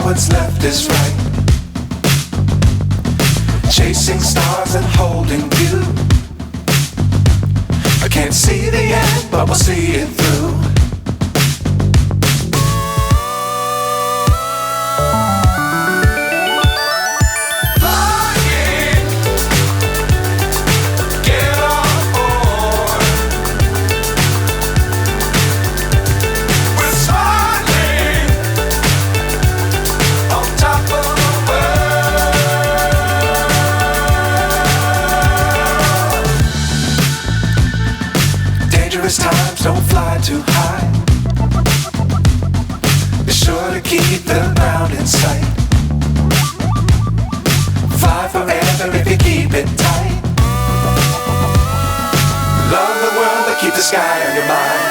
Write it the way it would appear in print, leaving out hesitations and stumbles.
what's left is right. Chasing stars and holding you. I can't see the end, but we'll see it through. Times don't fly too high. Be sure to keep the ground in sight. Fly forever if you keep it tight. Love the world but keep the sky on your mind.